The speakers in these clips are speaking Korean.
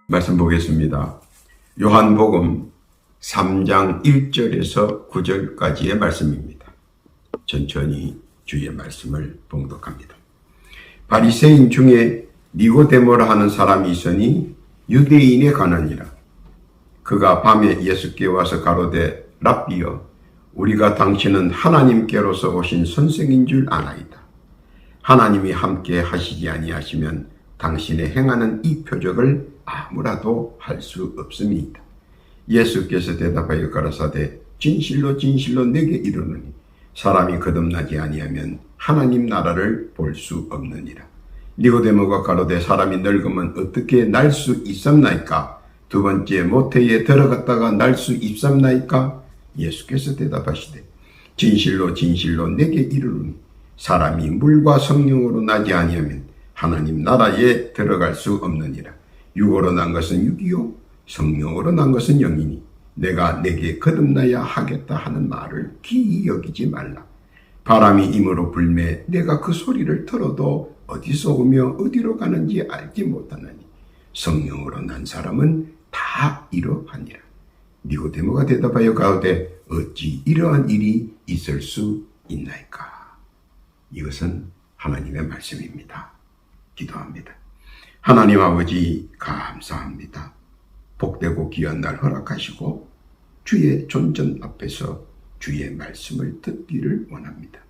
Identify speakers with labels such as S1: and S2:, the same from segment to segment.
S1: 말씀 보겠습니다. 요한복음 3장 1절에서 9절까지의 말씀입니다. 천천히 주의 말씀을 봉독합니다. 바리새인 중에 니고데모라 하는 사람이 있으니 유대인에 관하니라. 그가 밤에 예수께 와서 가로되 랍비여, 우리가 당신은 하나님께로서 오신 선생인 줄 아나이다. 하나님이 함께 하시지 아니하시면 당신의 행하는 이 표적을 아무라도 할 수 없음이다. 예수께서 대답하여 가라사대 진실로 진실로 내게 이르노니 사람이 거듭나지 아니하면 하나님 나라를 볼 수 없느니라. 니고데모가 가로되 사람이 늙으면 어떻게 날 수 있삼나이까? 두 번째 모태에 들어갔다가 날 수 있삼나이까? 예수께서 대답하시되 진실로 진실로 내게 이르노니 사람이 물과 성령으로 나지 아니하면 하나님 나라에 들어갈 수 없느니라. 육으로 난 것은 육이요 성령으로 난 것은 영이니 내가 내게 거듭나야 하겠다 하는 말을 기이 여기지 말라. 바람이 임으로 불매 내가 그 소리를 들어도 어디서 오며 어디로 가는지 알지 못하나니 성령으로 난 사람은 다 이러하니라. 니고데모가 대답하여 가로되 어찌 이러한 일이 있을 수 있나이까? 이것은 하나님의 말씀입니다. 기도합니다. 하나님 아버지 감사합니다. 복되고 귀한 날 허락하시고 주의 존전 앞에서 주의 말씀을 듣기를 원합니다.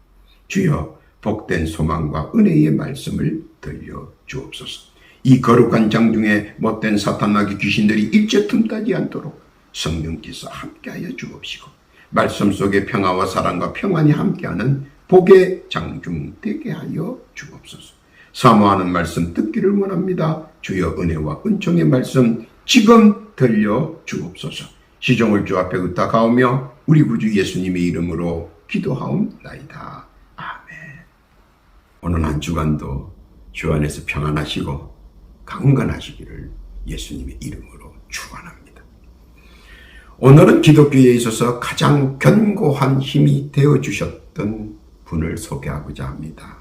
S1: 주여 복된 소망과 은혜의 말씀을 들려 주옵소서. 이 거룩한 장중에 못된 사탄나귀 귀신들이 일체 틈타지 않도록 성령께서 함께하여 주옵시고 말씀 속에 평화와 사랑과 평안이 함께하는 복의 장중 되게 하여 주옵소서. 사모하는 말씀 듣기를 원합니다. 주여 은혜와 은총의 말씀 지금 들려 주옵소서. 시종을 주 앞에 의탁하오며 우리 구주 예수님의 이름으로 기도하옵나이다. 아멘. 오늘 한 주간도 주 안에서 평안하시고 강건하시기를 예수님의 이름으로 축원합니다. 오늘은 기독교에 있어서 가장 견고한 힘이 되어주셨던 분을 소개하고자 합니다.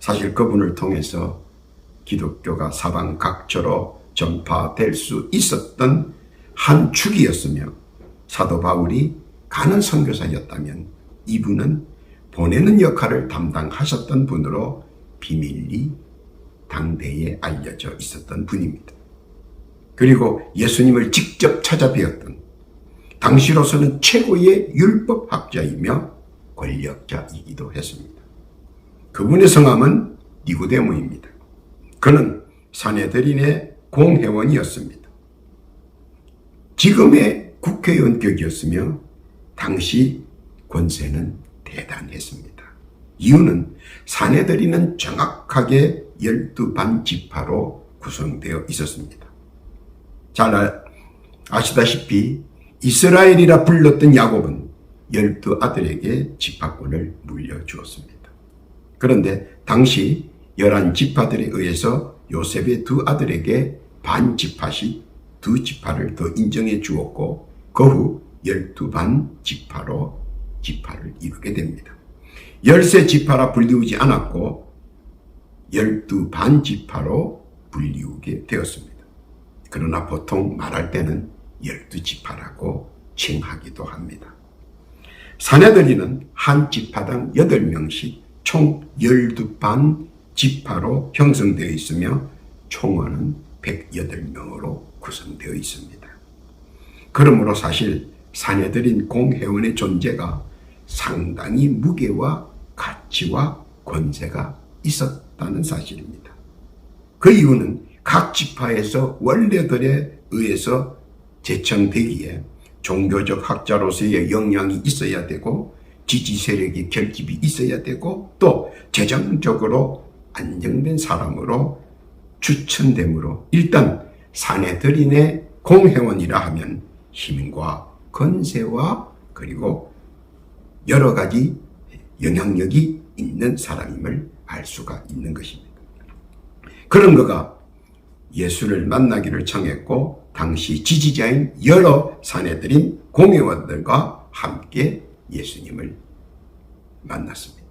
S1: 사실 그분을 통해서 기독교가 사방 각처로 전파될 수 있었던 한 축이었으며 사도 바울이 가는 선교사였다면 이분은 보내는 역할을 담당하셨던 분으로 비밀리 당대에 알려져 있었던 분입니다. 그리고 예수님을 직접 찾아뵈었던 당시로서는 최고의 율법학자이며 권력자이기도 했습니다. 그분의 성함은 니고데모입니다. 그는 사내들인의 공회원이었습니다. 지금의 국회의원격이었으며 당시 권세는 대단했습니다. 이유는 사내들인은 정확하게 12반 지파로 구성되어 있었습니다. 잘 아시다시피 이스라엘이라 불렀던 야곱은 12아들에게 지파권을 물려주었습니다. 그런데 당시 11지파들에 의해서 요셉의 두 아들에게 반지파씩 두 지파를 더 인정해 주었고 그 후 12반 지파로 지파를 이루게 됩니다. 13지파라 불리우지 않았고 12반 지파로 불리우게 되었습니다. 그러나 보통 말할 때는 12지파라고 칭하기도 합니다. 사내들이는 한 지파당 8명씩 총 12반 지파로 형성되어 있으며 총원은 108명으로 구성되어 있습니다. 그러므로 사실 사내들인 공회원의 존재가 상당히 무게와 가치와 권세가 있었다는 사실입니다. 그 이유는 각 지파에서 원래들에 의해서 제청되기에 종교적 학자로서의 역량이 있어야 되고 지지 세력의 결집이 있어야 되고 또 재정적으로 안정된 사람으로 추천되므로 일단 사내들인의 공회원이라 하면 힘과 권세와 그리고 여러 가지 영향력이 있는 사람임을 알 수가 있는 것입니다. 그런 그가 예수를 만나기를 청했고 당시 지지자인 여러 사내들인 공회원들과 함께 예수님을 만났습니다.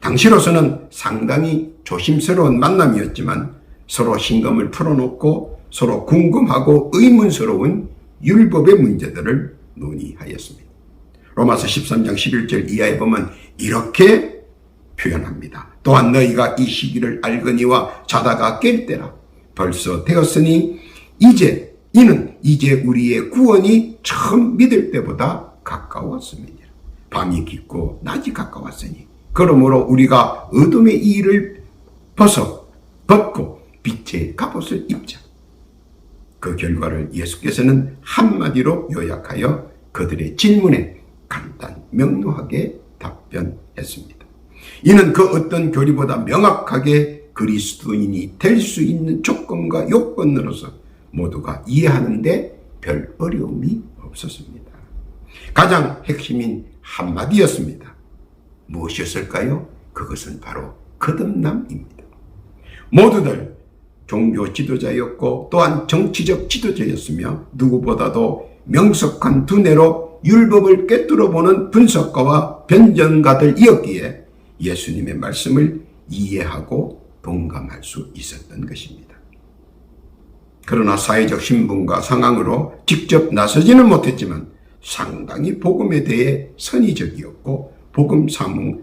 S1: 당시로서는 상당히 조심스러운 만남이었지만 서로 신금을 풀어놓고 서로 궁금하고 의문스러운 율법의 문제들을 논의하였습니다. 로마서 13장 11절 이하에 보면 이렇게 표현합니다. 또한 너희가 이 시기를 알거니와 자다가 깰 때라 벌써 되었으니 이는 이제 우리의 구원이 처음 믿을 때보다 가까웠습니다. 밤이 깊고 낮이 가까웠으니 그러므로 우리가 어둠의 일을 벗고 빛의 갑옷을 입자. 그 결과를 예수께서는 한마디로 요약하여 그들의 질문에 간단 명료하게 답변했습니다. 이는 그 어떤 교리보다 명확하게 그리스도인이 될 수 있는 조건과 요건으로서 모두가 이해하는데 별 어려움이 없었습니다. 가장 핵심인 한마디였습니다. 무엇이었을까요? 그것은 바로 거듭남입니다. 모두들 종교 지도자였고 또한 정치적 지도자였으며 누구보다도 명석한 두뇌로 율법을 꿰뚫어 보는 분석가와 변증가들이었기에 예수님의 말씀을 이해하고 동감할 수 있었던 것입니다. 그러나 사회적 신분과 상황으로 직접 나서지는 못했지만 상당히 복음에 대해 선의적이었고 복음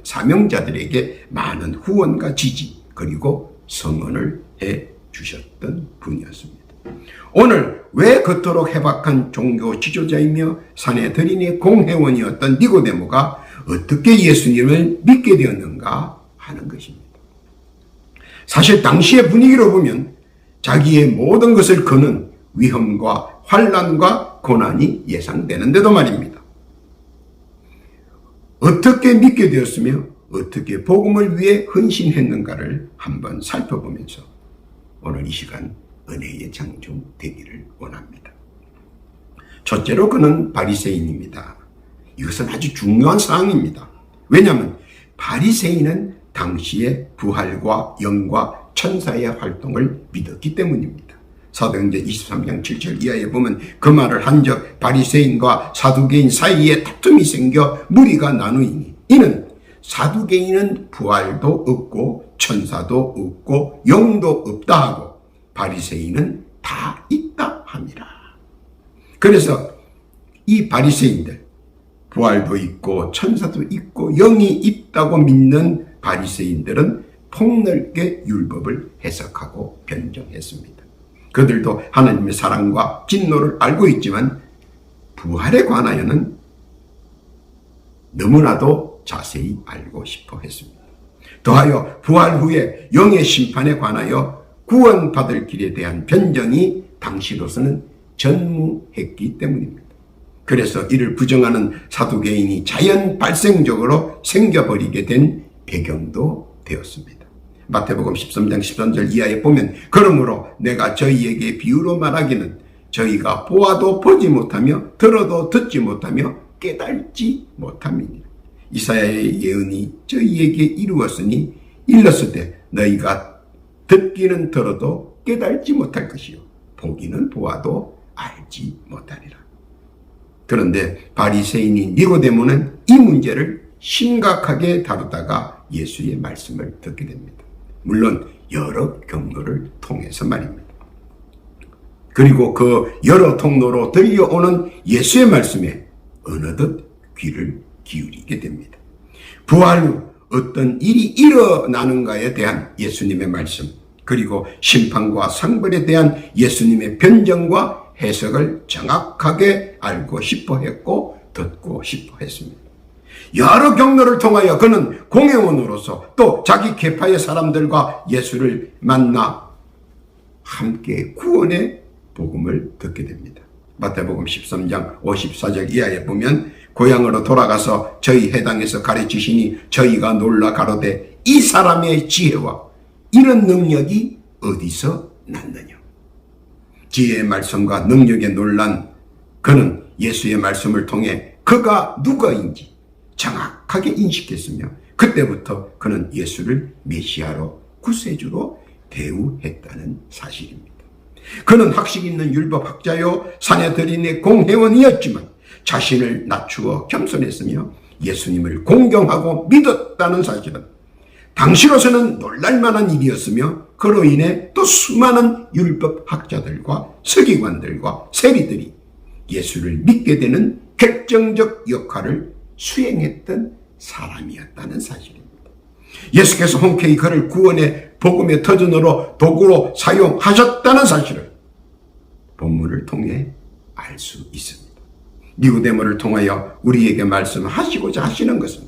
S1: 사명자들에게 많은 후원과 지지 그리고 성원을 해 주셨던 분이었습니다. 오늘 왜 그토록 해박한 종교 지도자이며 사내들인의 공회원이었던 니고데모가 어떻게 예수님을 믿게 되었는가 하는 것입니다. 사실 당시의 분위기로 보면 자기의 모든 것을 거는 위험과 환난과 고난이 예상되는데도 말입니다. 어떻게 믿게 되었으며 어떻게 복음을 위해 헌신했는가를 한번 살펴보면서 오늘 이 시간 은혜의 장중 되기를 원합니다. 첫째로 그는 바리새인입니다. 이것은 아주 중요한 사항입니다. 왜냐하면 바리새인은 당시의 부활과 영과 천사의 활동을 믿었기 때문입니다. 사도행전 23장 7절 이하에 보면 그 말을 한적 바리새인과 사두개인 사이에 다툼이 생겨 무리가 나누이니 이는 사두개인은 부활도 없고 천사도 없고 영도 없다 하고 바리새인은 다 있다 함이라. 그래서 이 바리새인들 부활도 있고 천사도 있고 영이 있다고 믿는 바리새인들은 폭넓게 율법을 해석하고 변정했습니다. 그들도 하나님의 사랑과 진노를 알고 있지만 부활에 관하여는 너무나도 자세히 알고 싶어 했습니다. 더하여 부활 후에 영의 심판에 관하여 구원받을 길에 대한 변정이 당시로서는 전무했기 때문입니다. 그래서 이를 부정하는 사두개인이 자연 발생적으로 생겨버리게 된 배경도 되었습니다. 마태복음 13장 13절 이하에 보면 그러므로 내가 저희에게 비유로 말하기는 저희가 보아도 보지 못하며 들어도 듣지 못하며 깨달지 못함이니라. 이사야의 예언이 저희에게 이루었으니 일렀을 때 너희가 듣기는 들어도 깨달지 못할 것이요 보기는 보아도 알지 못하리라. 그런데 바리새인인 니고데모는 이 문제를 심각하게 다루다가 예수의 말씀을 듣게 됩니다. 물론 여러 경로를 통해서 말입니다. 그리고 그 여러 통로로 들려오는 예수의 말씀에 어느덧 귀를 기울이게 됩니다. 부활 후 어떤 일이 일어나는가에 대한 예수님의 말씀, 그리고 심판과 상벌에 대한 예수님의 변정과 해석을 정확하게 알고 싶어 했고 듣고 싶어 했습니다. 여러 경로를 통하여 그는 공회원으로서 또 자기 계파의 사람들과 예수를 만나 함께 구원의 복음을 듣게 됩니다. 마태복음 13장 54절 이하에 보면 고향으로 돌아가서 저희 해당에서 가르치시니 저희가 놀라 가로되 이 사람의 지혜와 이런 능력이 어디서 났느냐. 지혜의 말씀과 능력에 놀란 그는 예수의 말씀을 통해 그가 누구인지 정확하게 인식했으며 그때부터 그는 예수를 메시아로 구세주로 대우했다는 사실입니다. 그는 학식 있는 율법학자요 사내들인의 공회원이었지만 자신을 낮추어 겸손했으며 예수님을 공경하고 믿었다는 사실은 당시로서는 놀랄만한 일이었으며 그로 인해 또 수많은 율법학자들과 서기관들과 세리들이 예수를 믿게 되는 결정적 역할을 수행했던 사람이었다는 사실입니다. 예수께서 흔쾌히 그를 구원의 복음의 터전으로 도구로 사용하셨다는 사실을 본문을 통해 알 수 있습니다. 니고데모를 통하여 우리에게 말씀하시고자 하시는 것은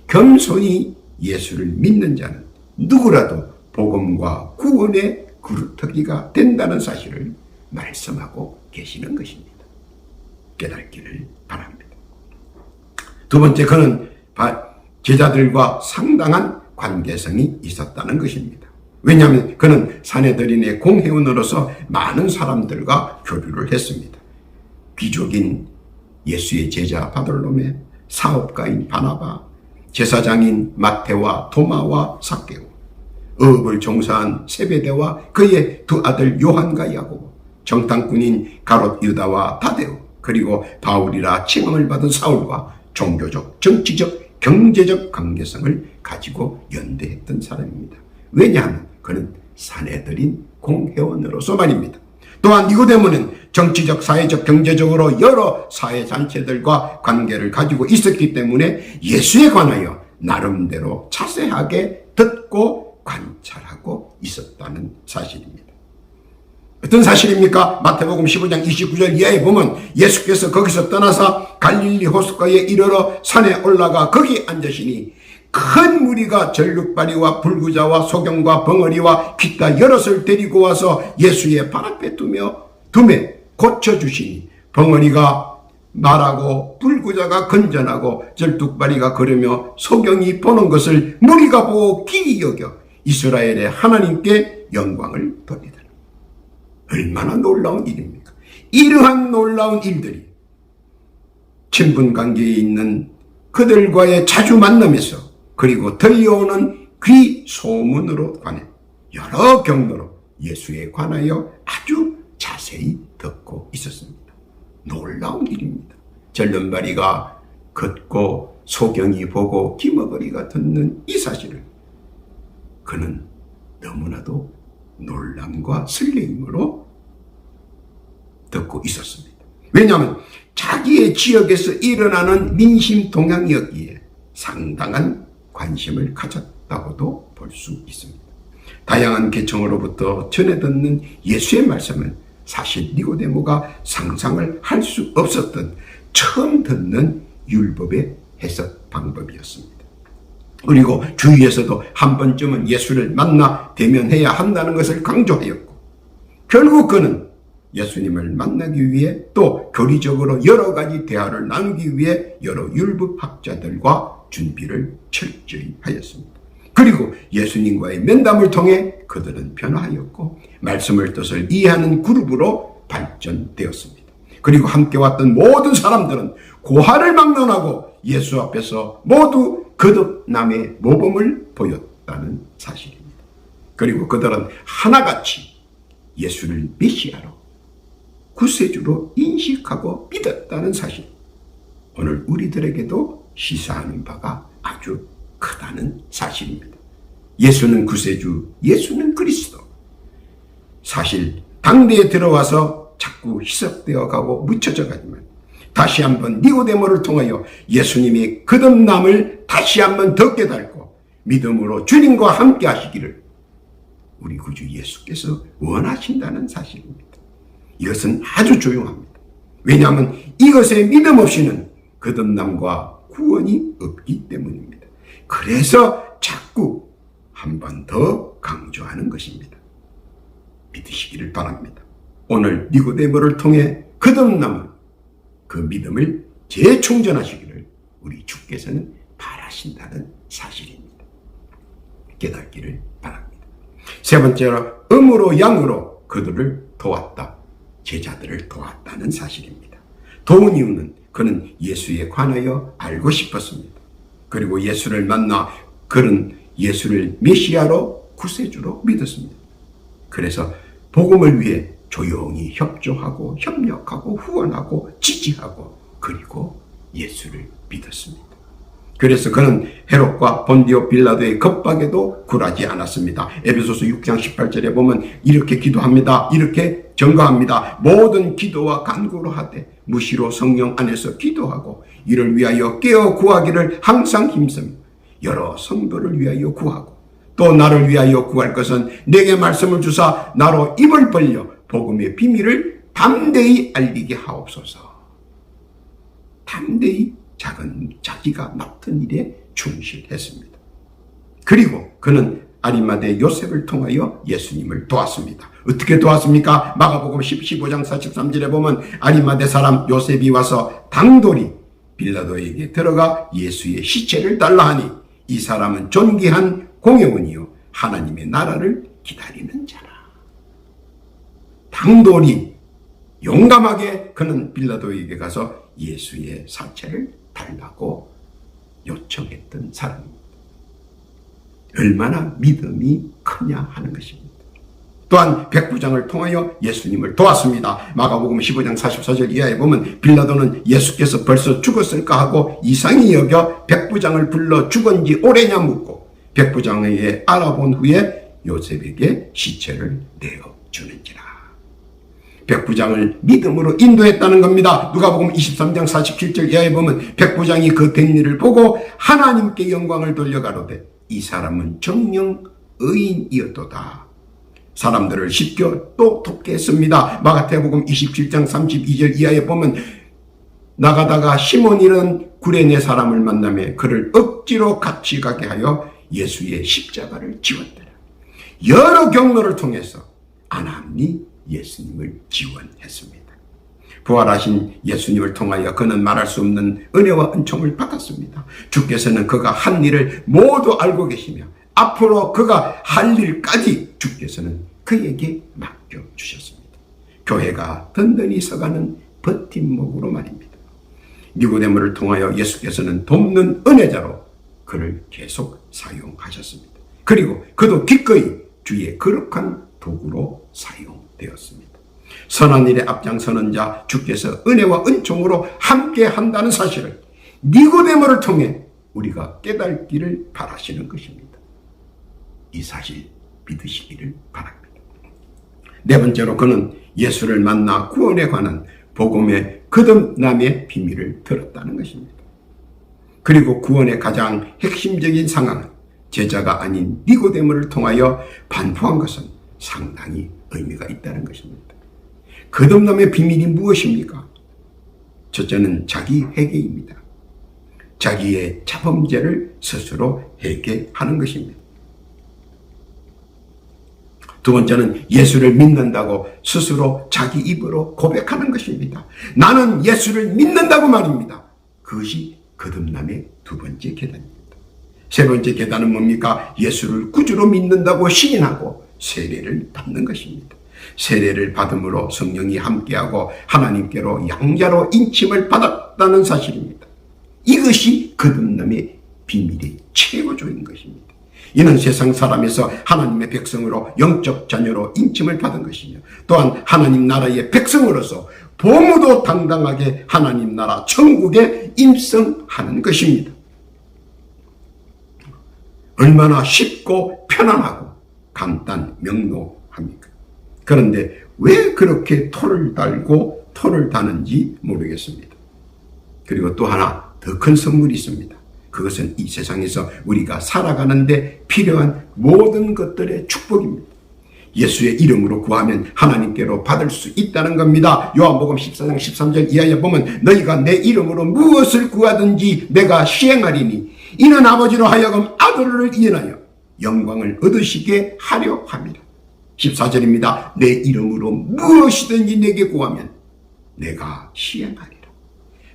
S1: 겸손히 예수를 믿는 자는 누구라도 복음과 구원의 그루터기가 된다는 사실을 말씀하고 계시는 것입니다. 깨닫기를 바랍니다. 두 번째, 그는 제자들과 상당한 관계성이 있었다는 것입니다. 왜냐하면 그는 사내들인의 공회원으로서 많은 사람들과 교류를 했습니다. 귀족인 예수의 제자 바돌로메, 사업가인 바나바, 제사장인 마태와 도마와 삭개오, 어업을 종사한 세베대와 그의 두 아들 요한과 야고보, 정탐꾼인 가롯 유다와 다데오, 그리고 바울이라 칭함을 받은 사울과 종교적, 정치적, 경제적 관계성을 가지고 연대했던 사람입니다. 왜냐하면 그는 사내들인 공회원으로서 말입니다. 또한 니고데모는 정치적, 사회적, 경제적으로 여러 사회단체들과 관계를 가지고 있었기 때문에 예수에 관하여 나름대로 자세하게 듣고 관찰하고 있었다는 사실입니다. 어떤 사실입니까? 마태복음 15장 29절 이하에 보면 예수께서 거기서 떠나서 갈릴리 호숫가에 이르러 산에 올라가 거기 앉으시니 큰 무리가 전륙발이와 불구자와 소경과 벙어리와 기타 여럿을 데리고 와서 예수의 발 앞에 두매 고쳐주시니 벙어리가 말하고 불구자가 건전하고 절뚝발이가 걸으며 소경이 보는 것을 무리가 보고 기이 여겨 이스라엘의 하나님께 영광을 돌리더라. 얼마나 놀라운 일입니까? 이러한 놀라운 일들이 친분관계에 있는 그들과의 자주 만남에서 그리고 들려오는 귀 소문으로 관해 여러 경로로 예수에 관하여 아주 자세히 듣고 있었습니다. 놀라운 일입니다. 절름발이가 걷고 소경이 보고 기머거리가 듣는 이 사실을 그는 너무나도 놀람과 설레임으로 듣고 있었습니다. 왜냐하면 자기의 지역에서 일어나는 민심 동향이었기에 상당한 관심을 가졌다고도 볼 수 있습니다. 다양한 계층으로부터 전해 듣는 예수의 말씀은 사실 니고데모가 상상을 할 수 없었던 처음 듣는 율법의 해석 방법이었습니다. 그리고 주위에서도 한 번쯤은 예수를 만나 대면해야 한다는 것을 강조하였고 결국 그는 예수님을 만나기 위해 또 교리적으로 여러 가지 대화를 나누기 위해 여러 율법학자들과 준비를 철저히 하였습니다. 그리고 예수님과의 면담을 통해 그들은 변화하였고 말씀을 뜻을 이해하는 그룹으로 발전되었습니다. 그리고 함께 왔던 모든 사람들은 고하를 막론하고 예수 앞에서 모두 거듭남의 모범을 보였다는 사실입니다. 그리고 그들은 하나같이 예수를 메시아로 구세주로 인식하고 믿었다는 사실, 오늘 우리들에게도 시사하는 바가 아주 크다는 사실입니다. 예수는 구세주, 예수는 그리스도. 사실 당대에 들어와서 자꾸 희석되어 가고 묻혀져 가지만 다시 한번 니고데모를 통하여 예수님의 거듭남을 다시 한번 더 깨닫고 믿음으로 주님과 함께 하시기를 우리 구주 예수께서 원하신다는 사실입니다. 이것은 아주 조용합니다. 왜냐하면 이것에 믿음 없이는 거듭남과 구원이 없기 때문입니다. 그래서 자꾸 한 번 더 강조하는 것입니다. 믿으시기를 바랍니다. 오늘 니고데모를 통해 거듭남은 그 믿음을 재충전하시기를 우리 주께서는 바라신다는 사실입니다. 깨닫기를 바랍니다. 세 번째로 음으로 양으로 그들을 도왔다. 제자들을 도왔다는 사실입니다. 도운 이유는 그는 예수에 관하여 알고 싶었습니다. 그리고 예수를 만나 그는 예수를 메시아로 구세주로 믿었습니다. 그래서 복음을 위해 조용히 협조하고 협력하고 후원하고 지지하고 그리고 예수를 믿었습니다. 그래서 그는 헤롯과 본디오 빌라도의 겁박에도 굴하지 않았습니다. 에베소서 6장 18절에 보면 이렇게 기도합니다. 이렇게 증거합니다. 모든 기도와 간구로 하되 무시로 성령 안에서 기도하고 이를 위하여 깨어 구하기를 항상 힘쓰며 여러 성도를 위하여 구하고 또 나를 위하여 구할 것은 내게 말씀을 주사 나로 입을 벌려 복음의 비밀을 담대히 알리게 하옵소서. 담대히 자기가 맡은 일에 충실했습니다. 그리고 그는 아리마대 요셉을 통하여 예수님을 도왔습니다. 어떻게 도왔습니까? 마가복음 15장 43절에 보면 아리마대 사람 요셉이 와서 당돌이 빌라도에게 들어가 예수의 시체를 달라 하니 이 사람은 존귀한 공회원이요 하나님의 나라를 기다리는 자라. 당돌이 용감하게 그는 빌라도에게 가서 예수의 사체를 달라고 요청했던 사람입니다. 얼마나 믿음이 크냐 하는 것입니다. 또한 백부장을 통하여 예수님을 도왔습니다. 마가복음 15장 44절 이하에 보면 빌라도는 예수께서 벌써 죽었을까 하고 이상히 여겨 백부장을 불러 죽은지 오래냐 묻고 백부장에게 알아본 후에 요셉에게 시체를 내어주는지라. 백부장을 믿음으로 인도했다는 겁니다. 누가복음 23장 47절 이하에 보면 백부장이 그 된 일을 보고 하나님께 영광을 돌려가로되 이 사람은 정녕 의인이었도다. 사람들을 씻겨 또 돕게 했습니다. 마가복음 27장 32절 이하에 보면 나가다가 시몬이라는 구레네 사람을 만나며 그를 억지로 같이 가게 하여 예수의 십자가를 지웠더라. 여러 경로를 통해서 아나니 예수님을 지원했습니다. 부활하신 예수님을 통하여 그는 말할 수 없는 은혜와 은총을 받았습니다. 주께서는 그가 한 일을 모두 알고 계시며 앞으로 그가 할 일까지 주께서는 그에게 맡겨주셨습니다. 교회가 든든히 서가는 버팀목으로 말입니다. 니고데모를 통하여 예수께서는 돕는 은혜자로 그를 계속 사용하셨습니다. 그리고 그도 기꺼이 주의 거룩한 도구로 사용되었습니다. 선한 일에 앞장서는 자 주께서 은혜와 은총으로 함께 한다는 사실을 니고데모를 통해 우리가 깨닫기를 바라시는 것입니다. 이 사실 믿으시기를 바랍니다. 네 번째로 그는 예수를 만나 구원에 관한 복음의 거듭남의 비밀을 들었다는 것입니다. 그리고 구원의 가장 핵심적인 상황은 제자가 아닌 니고데모를 통하여 반포한 것은 상당히 의미가 있다는 것입니다. 거듭남의 비밀이 무엇입니까? 첫째는 자기 회개입니다. 자기의 자범죄를 스스로 회개하는 것입니다. 두 번째는 예수를 믿는다고 스스로 자기 입으로 고백하는 것입니다. 나는 예수를 믿는다고 말입니다. 그것이 거듭남의 두 번째 계단입니다. 세 번째 계단은 뭡니까? 예수를 구주로 믿는다고 시인하고 세례를 받는 것입니다. 세례를 받음으로 성령이 함께하고 하나님께로 양자로 인침을 받았다는 사실입니다. 이것이 거듭남의 비밀의 최고조인 것입니다. 이는 세상 사람에서 하나님의 백성으로 영적 자녀로 인침을 받은 것이며 또한 하나님 나라의 백성으로서 보무도 당당하게 하나님 나라 천국에 입성하는 것입니다. 얼마나 쉽고 편안하고 간단 명료합니까? 그런데 왜 그렇게 토를 달고 토를 다는지 모르겠습니다. 그리고 또 하나 더 큰 선물이 있습니다. 그것은 이 세상에서 우리가 살아가는데 필요한 모든 것들의 축복입니다. 예수의 이름으로 구하면 하나님께로 받을 수 있다는 겁니다. 요한복음 14장 13절 이하에 보면 너희가 내 이름으로 무엇을 구하든지 내가 시행하리니 이는 아버지로 하여금 아들을 인하여 영광을 얻으시게 하려 함이라. 14절입니다. 내 이름으로 무엇이든지 내게 구하면 내가 시행하리라.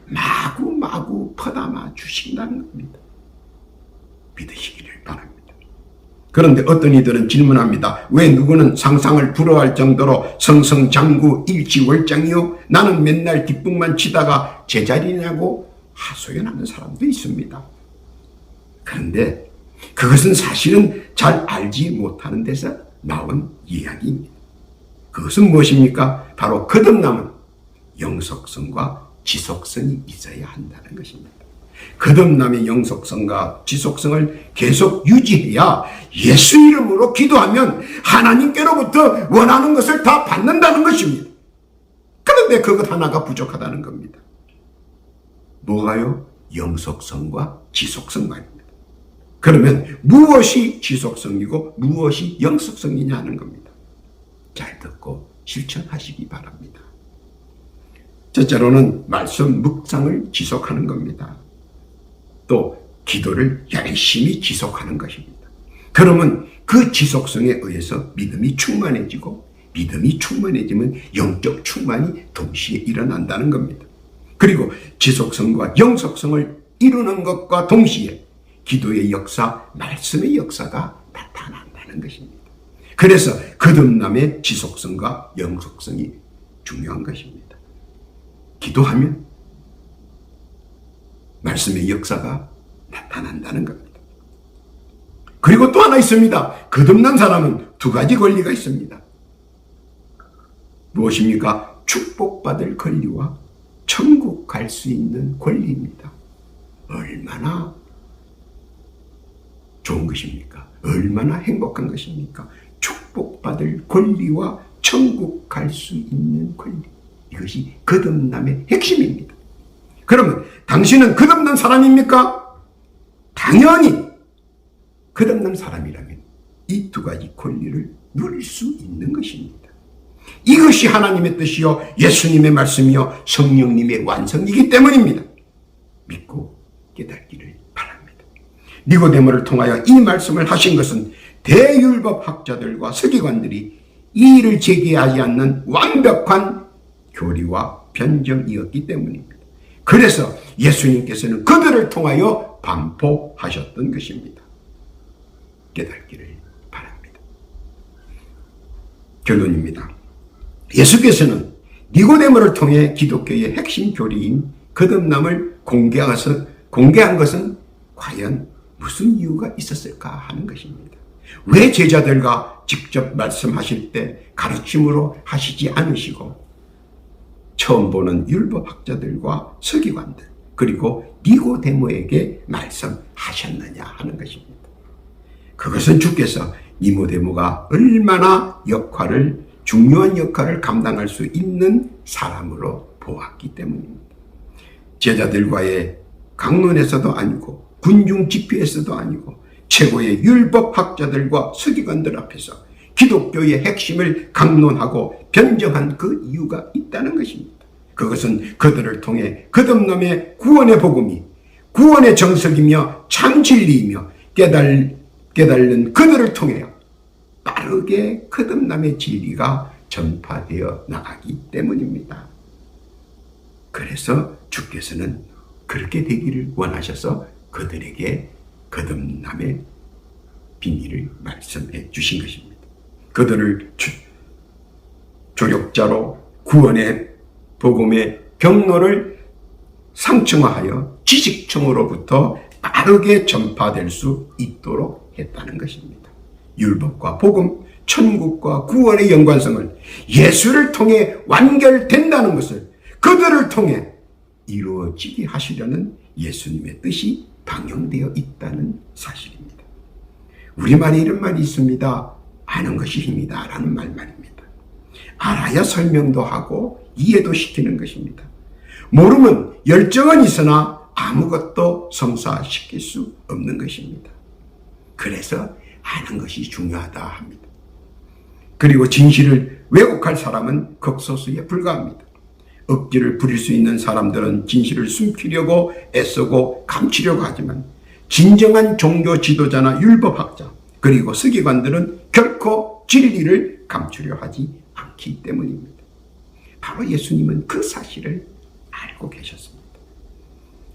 S1: 마구마구 퍼담아 주신다는 겁니다. 믿으시기를 바랍니다. 그런데 어떤 이들은 질문합니다. 왜 누구는 상상을 불허할 정도로 성성장구 일치월장이요 나는 맨날 뒷북만 치다가 제자리냐고 하소연하는 사람도 있습니다. 그런데 그것은 사실은 잘 알지 못하는 데서 나온 이야기입니다. 그것은 무엇입니까? 바로 거듭남은 영속성과 지속성이 있어야 한다는 것입니다. 거듭남의 영속성과 지속성을 계속 유지해야 예수 이름으로 기도하면 하나님께로부터 원하는 것을 다 받는다는 것입니다. 그런데 그것 하나가 부족하다는 겁니다. 뭐가요? 영속성과 지속성만입니다. 그러면 무엇이 지속성이고 무엇이 영속성이냐 하는 겁니다. 잘 듣고 실천하시기 바랍니다. 첫째로는 말씀 묵상을 지속하는 겁니다. 또 기도를 열심히 지속하는 것입니다. 그러면 그 지속성에 의해서 믿음이 충만해지고 믿음이 충만해지면 영적 충만이 동시에 일어난다는 겁니다. 그리고 지속성과 영속성을 이루는 것과 동시에 기도의 역사, 말씀의 역사가 나타난다는 것입니다. 그래서 거듭남의 지속성과 영속성이 중요한 것입니다. 기도하면 말씀의 역사가 나타난다는 겁니다. 그리고 또 하나 있습니다. 거듭난 사람은 두 가지 권리가 있습니다. 무엇입니까? 축복받을 권리와 천국 갈 수 있는 권리입니다. 얼마나 좋은 것입니까? 얼마나 행복한 것입니까? 축복받을 권리와 천국 갈 수 있는 권리. 이것이 거듭남의 핵심입니다. 그러면 당신은 거듭난 사람입니까? 당연히 거듭난 사람이라면 이 두 가지 권리를 누릴 수 있는 것입니다. 이것이 하나님의 뜻이요 예수님의 말씀이요 성령님의 완성이기 때문입니다. 믿고 깨닫기를 바랍니다. 니고데모를 통하여 이 말씀을 하신 것은 대율법 학자들과 서기관들이 이 일을 제기하지 않는 완벽한 교리와 변정이었기 때문입니다. 그래서 예수님께서는 그들을 통하여 반포하셨던 것입니다. 깨닫기를 바랍니다. 결론입니다. 예수께서는 니고데모를 통해 기독교의 핵심 교리인 거듭남을 공개한 것은 과연 무슨 이유가 있었을까 하는 것입니다. 왜 제자들과 직접 말씀하실 때 가르침으로 하시지 않으시고 처음 보는 율법학자들과 서기관들 그리고 니고데모에게 말씀하셨느냐 하는 것입니다. 그것은 주께서 니고데모가 얼마나 중요한 역할을 감당할 수 있는 사람으로 보았기 때문입니다. 제자들과의 강론에서도 아니고 군중 집회에서도 아니고 최고의 율법학자들과 서기관들 앞에서 기독교의 핵심을 강론하고 변정한 그 이유가 있다는 것입니다. 그것은 그들을 통해 거듭남의 구원의 복음이 구원의 정석이며 참 진리이며 깨달는 그들을 통해 빠르게 거듭남의 진리가 전파되어 나가기 때문입니다. 그래서 주께서는 그렇게 되기를 원하셔서 그들에게 거듭남의 비밀을 말씀해 주신 것입니다. 그들을 조력자로 구원의 복음의 경로를 상층화하여 지식층으로부터 빠르게 전파될 수 있도록 했다는 것입니다. 율법과 복음, 천국과 구원의 연관성을 예수를 통해 완결된다는 것을 그들을 통해 이루어지게 하시려는 예수님의 뜻이 방영되어 있다는 사실입니다. 우리말에 이런 말이 있습니다. 아는 것이 힘이다 라는 말입니다. 알아야 설명도 하고 이해도 시키는 것입니다. 모르면 열정은 있으나 아무것도 성사시킬 수 없는 것입니다. 그래서 아는 것이 중요하다 합니다. 그리고 진실을 왜곡할 사람은 극소수에 불과합니다. 억지를 부릴 수 있는 사람들은 진실을 숨기려고 애쓰고 감추려고 하지만 진정한 종교 지도자나 율법학자 그리고 서기관들은 결코 진리를 감추려 하지 않기 때문입니다. 바로 예수님은 그 사실을 알고 계셨습니다.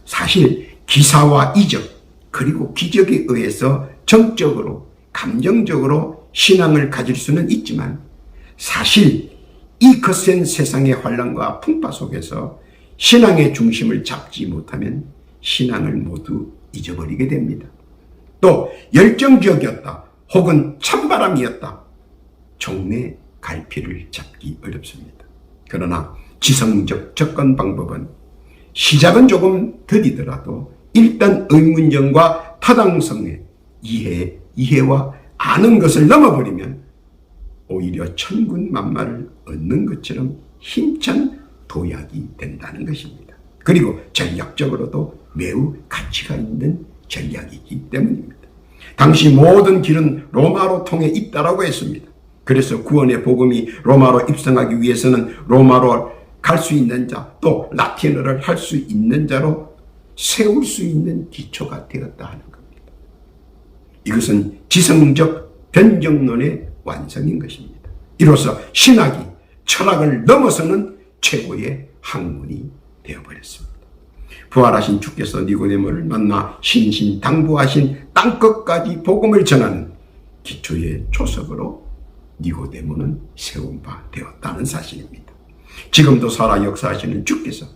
S1: 사실 기사와 이적 그리고 기적에 의해서 정적으로 감정적으로 신앙을 가질 수는 있지만 사실 이 거센 세상의 환란과 풍파 속에서 신앙의 중심을 잡지 못하면 신앙을 모두 잊어버리게 됩니다. 또 열정적이었다 혹은 찬바람이었다 종래 갈피를 잡기 어렵습니다. 그러나 지성적 접근 방법은 시작은 조금 더디더라도 일단 의문점과 타당성의 이해와 아는 것을 넘어버리면 오히려 천군만마를 얻는 것처럼 힘찬 도약이 된다는 것입니다. 그리고 전략적으로도 매우 가치가 있는 전략이기 때문입니다. 당시 모든 길은 로마로 통해 있다라고 했습니다. 그래서 구원의 복음이 로마로 입성하기 위해서는 로마로 갈 수 있는 자, 또 라틴어를 할 수 있는 자로 세울 수 있는 기초가 되었다 하는 겁니다. 이것은 지성적 변정론의 완성인 것입니다. 이로써 신학이 철학을 넘어서는 최고의 학문이 되어버렸습니다. 부활하신 주께서 니고데모를 만나 신신당부하신 땅끝까지 복음을 전하는 기초의 초석으로 니고데모는 세운 바 되었다는 사실입니다. 지금도 살아 역사하시는 주께서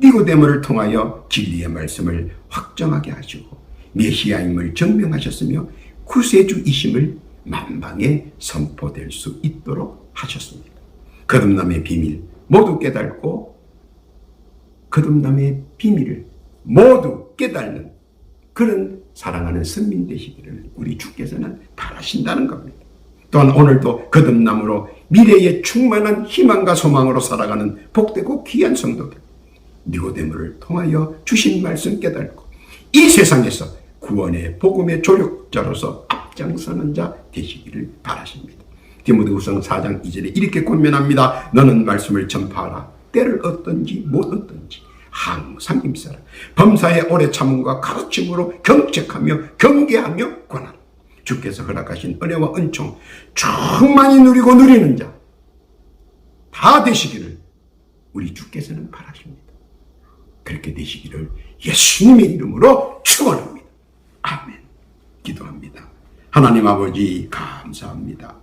S1: 니고데모를 통하여 진리의 말씀을 확정하게 하시고 메시아임을 증명하셨으며 구세주이심을 만방에 선포될 수 있도록 하셨습니다. 거듭남의 비밀 모두 깨닫고 거듭남의 비밀을 모두 깨닫는 그런 사랑하는 선민 되시기를 우리 주께서는 바라신다는 겁니다. 또한 오늘도 거듭남으로 미래의 충만한 희망과 소망으로 살아가는 복되고 귀한 성도들, 니고데모를 통하여 주신 말씀 깨닫고 이 세상에서 구원의 복음의 조력자로서 앞장서는 자 되시기를 바라십니다. 디모데후서 4장 2절에 이렇게 권면합니다. 너는 말씀을 전파하라. 때를 얻든지 못 얻든지 항상 힘써라. 범사의 오래 참음과 가르침으로 경책하며 경계하며 권하라. 주께서 허락하신 은혜와 은총 충만히 누리고 누리는 자 다 되시기를 우리 주께서는 바라십니다. 그렇게 되시기를 예수님의 이름으로 축원합니다. 아멘. 기도합니다. 하나님 아버지 감사합니다.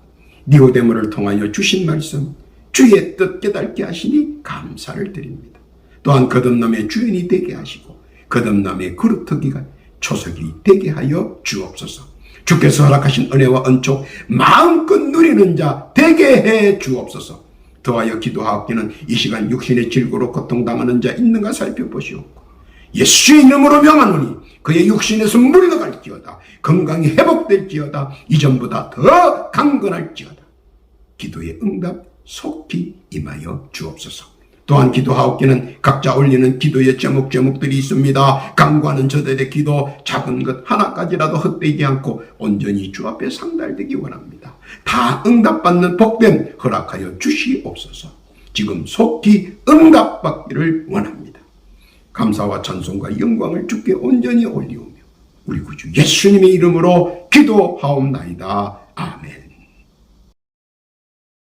S1: 니고데모를 통하여 주신 말씀 주의 뜻 깨닫게 하시니 감사를 드립니다. 또한 거듭남의 주인이 되게 하시고 거듭남의 그루터기가 초석이 되게 하여 주옵소서. 주께서 허락하신 은혜와 은총 마음껏 누리는 자 되게 해 주옵소서. 더하여 기도하옵기는 이 시간 육신의 질고로 고통당하는 자 있는가 살펴보시옵고 예수의 이름으로 명하노니 그의 육신에서 물러갈지어다. 건강이 회복될지어다. 이전보다 더 강건할지어다. 기도의 응답 속히 임하여 주옵소서. 또한 기도하옵기는 각자 올리는 기도의 제목들이 있습니다. 간구하는 저들의 기도 작은 것 하나까지라도 헛되지 않고 온전히 주 앞에 상달되기 원합니다. 다 응답받는 복됨 허락하여 주시옵소서. 지금 속히 응답받기를 원합니다. 감사와 찬송과 영광을 주께 온전히 올리오며 우리 구주 예수님의 이름으로 기도하옵나이다. 아멘.